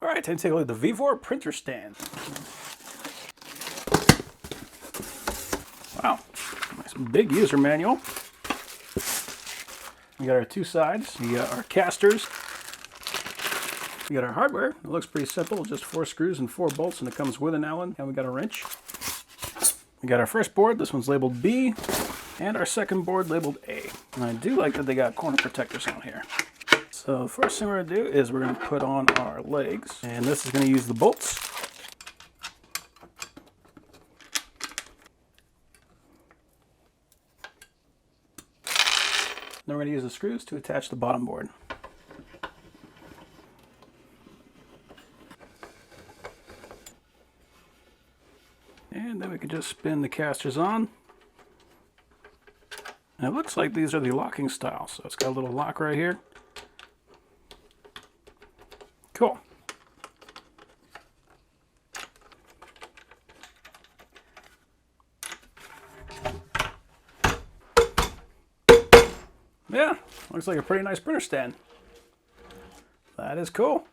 All right, time to take a look at the VEVOR printer stand. Wow, nice big user manual. We got our two sides. We got our casters. We got our hardware. It looks pretty simple, just 4 screws and 4 bolts, and it comes with an Allen. And we got a wrench. We got our first board. This one's labeled B, and our second board labeled A. And I do like that they got corner protectors on here. So the first thing we're going to do is we're going to put on our legs, and this is going to use the bolts. Then we're going to use the screws to attach the bottom board. And then we can just spin the casters on. And it looks like these are the locking style, so it's got a little lock right here. Cool. Yeah, looks like a pretty nice printer stand. That is cool.